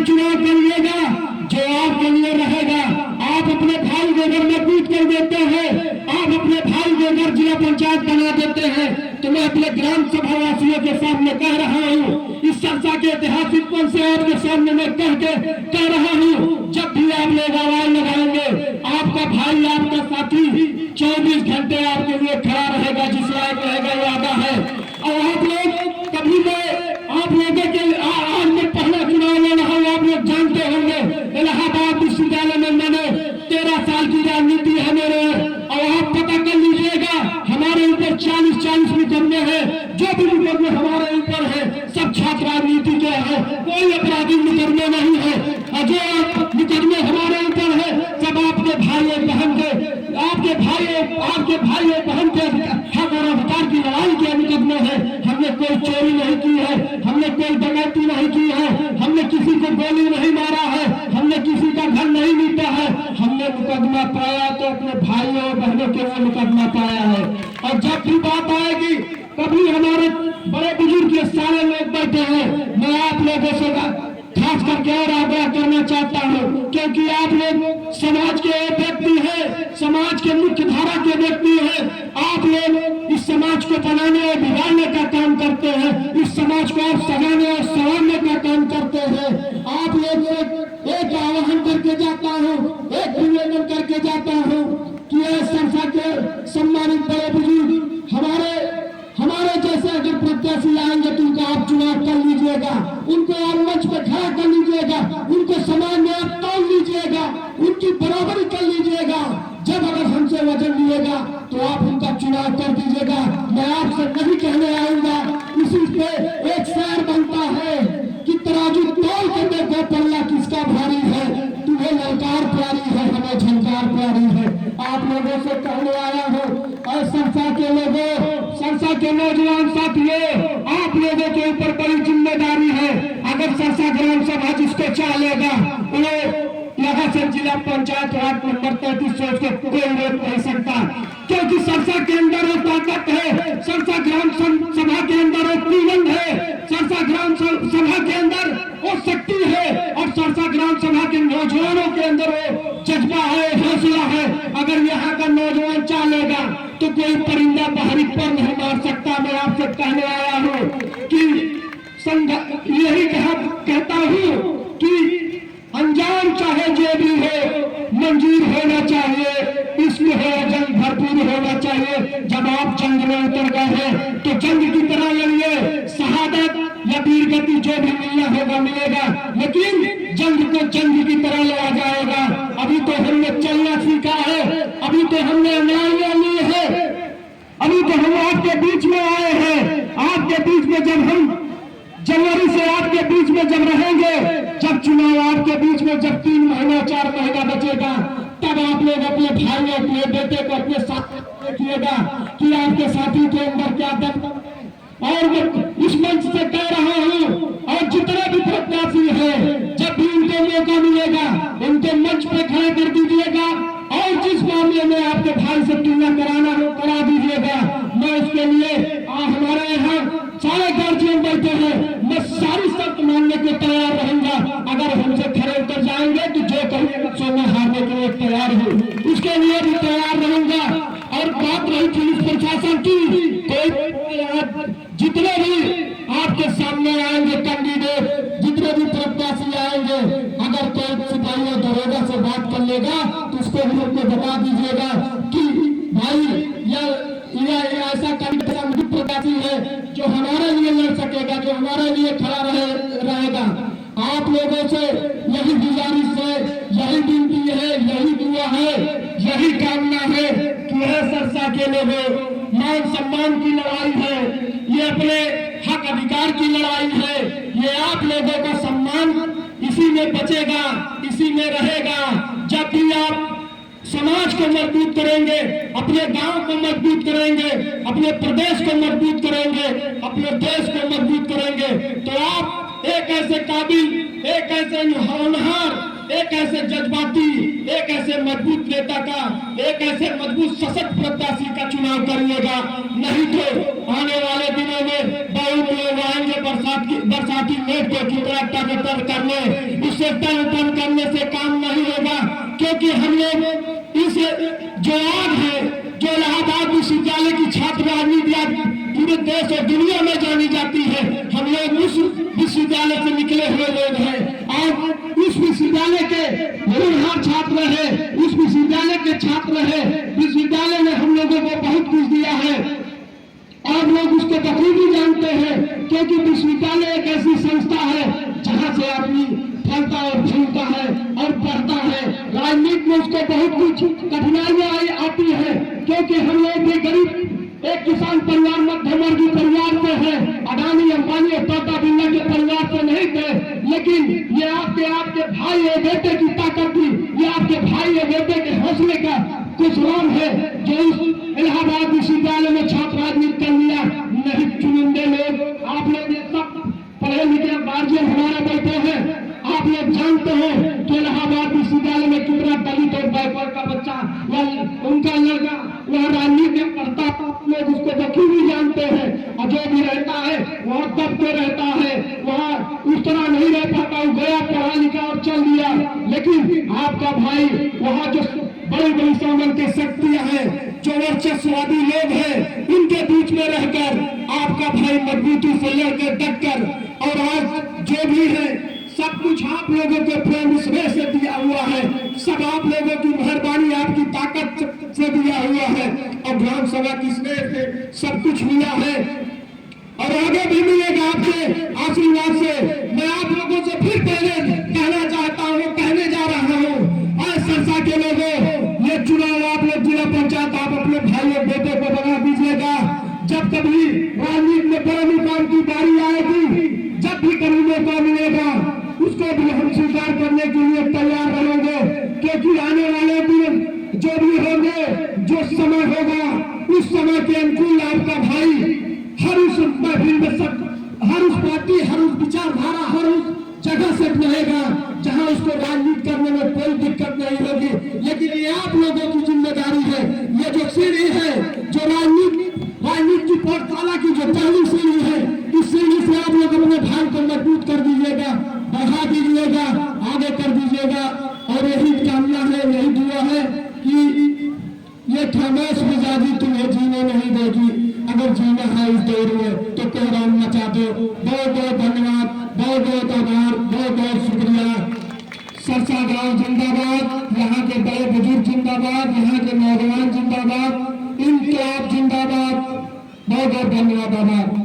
चुनाव करिएगा जो आपके लिए रहेगा। आप अपने भाई को अगर मजबूत कर देते हैं, आप अपने भाई को अगर जिला पंचायत बना देते हैं, तो मैं अपने ग्राम सभा वासियों के सामने कह रहा हूँ, इस चर्चा के ऐतिहासिक पल से आपके सामने मैं कह रहा हूँ, जब भी आप लोग आवाज लगाएंगे, आपका भाई आपका साथी 24 घंटे आपके लिए खड़ा रहेगा, जिस लायक रहेगा वादा है। और आप लोग कभी आप लोगों के आज मैं पहला चुनाव ले रहा हूँ, आप लोग जानते होंगे इलाहाबाद विश्वविद्यालय में मैंने 13 साल की राजनीति है मेरे, और आप पता कर लीजिएगा हमारे ऊपर 40 मुकदमे हैं, जो भी मुकदमे हमारे ऊपर है सब छात्र राजनीति के हैं, कोई अपराधी मुकदमे नहीं है, और जो मुकदमे हमारे ऊपर है सब आपके भाई बहन के बहन के हक और अधिकार की लड़ाई के मुकदमे है। हमने कोई चोरी नहीं की है, हमने कोई डकैती नहीं की है, हमने किसी को गोली नहीं मारा है, हमने किसी का घर नहीं लूटा है। हमने मुकदमा पाया तो अपने भाइयों और बहनों के लिए मुकदमा पाया है। और जब भी बात आएगी, कभी हमारे बड़े बुजुर्ग के सारे लोग बैठे हैं, मैं आप लोगों से खास करके और आग्रह करना चाहता हूँ, क्योंकि आप लोग समाज के व्यक्ति हैं, समाज के मुख्य धारा के व्यक्ति हैं। आप लोग इस समाज को बनाने और बिगाड़ने का काम करते हैं, इस समाज को आप सजाने और संवारने का काम करते हैं। आप लोग एक आह्वान करके जाता हूँ, एक निवेदन करके जाता हूँ कि संस्था के सम्मानित बड़े बुजुर्ग हमारे जैसे अगर प्रत्याशी आएंगे तो उनका आप चुनाव कर लीजिएगा, उनको आप मंच पे खड़ा कर लीजिएगा, उनको समाज में आप तोड़ लीजिएगा, उनकी बराबरी कर लीजिएगा। जब अगर हमसे वजन लिएगा तो आप उनका चुनाव कर दीजिएगा। मैं आपसे नहीं कहने आऊंगा, इसी पे एक शेर बनता है कि तराजू तोल के देखो पल्ला किसका भारी है, तुम्हें ललकार प्यारी है, हमें झंकार प्यारी है। आप लोगों से कहने आया हूँ, और संस्था के लोगों, संस्था के नौजवान साथियों, आप लोगों के ऊपर बड़ी जिम्मेदारी है। अगर संस्था ग्राम सभा जिसको चाहेगा उन्हें यहाँ से जिला पंचायत वार्ड नंबर 33 से उसको कोई रोक नहीं सकता, क्योंकि संस्था के अंदर एक ताकत है, संस्था ग्राम सभा के अंदर एक निबंध है, संस्था ग्राम सभा के अंदर वो शक्ति है, और संस्था ग्राम सभा के नौजवानों के अंदर वो जज्बा है, हौसला है। अगर यहाँ का नौजवान चाहेगा तो कोई परिंदा बाहरी पर नहीं मार सकता। मैं आपसे कहने आया हूँ कि यही कहता हूँ कि अंजाम चाहे जो भी हो मंजूर होना चाहिए, इसमें हो जंग भरपूर होना चाहिए। जब आप जंग में उतर गए हैं तो जंग की तरह लड़िए, शहादत या वीर गति जो भी मिलना होगा मिलेगा, लेकिन जंग को जंग की तरह लड़ा जाएगा। अभी तो हमने चलना सीखा है, अभी तो हमने न्याय ली है, अभी तो हम आपके बीच में आए हैं। आपके बीच में जब हम जनवरी से आपके बीच में जब रहेंगे, जब चुनाव आपके बीच में जब 3 महीना 4 महीना बचेगा, तब आप लोग अपने भाई अपने बेटे को अपने साथ देखिएगा कि आपके साथी के अंदर क्या दम। और मैं इस मंच से कह रहा हूँ, और जितने भी प्रत्याशी हैं, जब भी उनको मौका मिलेगा उनको मंच पे खड़ा कर दीजिएगा, और जिस मामले में आपके भाई से तुलना करा दीजिएगा। मैं उसके लिए हमारे यहाँ सारे गार्जियन बैठे हैं, मैं सारी शर्त मानने को तैयार रहूंगा। अगर हमसे खड़े उतर जाएंगे तो जो कहिएगा सो मैं हारने के लिए तैयार हूँ, उसके लिए भी तैयार रहूंगा। और बात रही पुलिस प्रशासन की, जितने भी आपके सामने आएंगे कैंडिडेट, जितने भी प्रत्याशी आएंगे, अगर कोई सिपाही या दरोगा से बात कर लेगा तो उसको भी अपने बता दीजिएगा कि भाई या ऐसा प्रत्याशी है जो हमारे लिए लड़ सकेगा, जो हमारे लिए खड़ा रहेगा। आप लोगों से यही गुजारिश है, यही विनती है, यही दुआ है, यही कामना है कि यह संस्था के लोगों मान सम्मान की लड़ाई है, ये अपने हक अधिकार की लड़ाई है। ये आप लोगों का सम्मान इसी में बचेगा, इसी में रहेगा। जब भी आप समाज को मजबूत करेंगे, अपने गांव को मजबूत करेंगे, अपने प्रदेश को मजबूत करेंगे, अपने देश को मजबूत करेंगे, तो आप एक ऐसे काबिल, एक ऐसे होनहार एक ऐसे जज्बाती, एक ऐसे मजबूत नेता का, एक ऐसे मजबूत सशक्त प्रत्याशी का चुनाव करिएगा। नहीं तो आने वाले दिनों में बहुत लोग आएंगे बरसाती नेट को कितना टन करने, उससे टन करने से काम नहीं होगा। क्योंकि हम लोग इस जो आग है, जो इलाहाबाद विश्वविद्यालय की छात्र राजनीति पूरे देश और दुनिया में जानी जाती है, हम लोग उस विश्वविद्यालय से निकले हुए लोग हैं। और उस विश्वविद्यालय के होनहार छात्र है, उस विश्वविद्यालय के छात्र है। विश्वविद्यालय ने हम लोगों को बहुत कुछ दिया है, आप लोग उसको बखूबी जानते हैं। क्योंकि विश्वविद्यालय एक ऐसी संस्था है जहां से आदमी फलता और फूलता है और पढ़ता है। राजनीति में उसको बहुत कुछ कठिनाइयां आती है, क्योंकि हम लोग भी गरीब एक किसान परिवार, मध्यम वर्गीय परिवार से है। अडानी, अंबानी और टाटा बिरला के परिवार से नहीं थे। लेकिन ये आपके भाई और बेटे की ताकत थी, ये आपके भाई और बेटे के हौसले का कुछ नाम है जो इस इलाहाबाद विश्वविद्यालय में छात्र राजनीति कर लिया। नहीं चुनिंदे लोग, आप लोग ये सब पढ़े लिखे गार्जियन हमारे बैठे हैं, आप लोग जानते हैं कि इलाहाबाद विश्वविद्यालय में कितना दलित और बैकवर्ड का बच्चा या उनका लड़का वह राजनीति में पढ़ता था, लोग उसको बखूबी जानते हैं। और जो भी रहता है वह दबते रहता है, वहाँ उस तरह नहीं रह पाता, वो गया पढ़ा लिखा और चल दिया। लेकिन आपका भाई वहाँ जो बड़ी बड़ी सामन के शक्तियां हैं, जो वर्चस्ववादी लोग हैं, उनके बीच में रहकर आपका भाई मजबूती से लड़कर डटकर, और आज जो भी है सब कुछ आप लोगों के प्रेम स्नेह से दिया हुआ है, सब आप लोगों की मेहरबानी, आपकी ताकत से दिया हुआ है, और ग्राम सभा की स्नेह से सब कुछ मिला है और आगे भी मिलेगा आपके आशीर्वाद से। मैं आप लोगों से फिर कहना चाहता हूँ, कहने जा रहा हूँ, आज सरसा के लोगों, ये चुनाव आप लोग जिला पंचायत आप अपने भाई और बेटे को बना दीजिएगा। जब कभी राजनीति में बड़े मुकाम की बारी आएगी, जब भी कभी मौका मिलेगा, उसको भी हम स्वीकार करने के लिए तैयार रहेंगे। क्योंकि आने वाले दिन जो भी होंगे, जो समय होगा, उस समय के अनुकूल आपका भाई हर उस महफिल में हर उस पार्टी, हर उस विचारधारा, हर उस जगह से रहेगा जहां उसको राजनीति करने में कोई दिक्कत नहीं होगी। लेकिन ये आप लोगों की जिम्मेदारी है, ये जो सीढ़ी है, जो राजनीति की पाठशाला की जो पहली सीढ़ी है, इस सीढ़ी से आप लोग अपने भाई को मजबूत कर दीजिएगा, बढ़ा दीजिएगा, आगे कर दीजिएगा। और यही कामना है, यही दुआ है कि ये खामोश मिजाजी तुम्हें जीने नहीं देगी। अगर जीना है इस दौर में तो कोहराम मचा दो। बहुत बहुत धन्यवाद, बहुत बहुत आभार, बहुत बहुत शुक्रिया। सरसा गांव जिंदाबाद, यहाँ के बड़े बुजुर्ग जिंदाबाद, यहाँ के नौजवान जिंदाबाद, इनकलाब जिंदाबाद। बहुत बहुत धन्यवाद, आभार।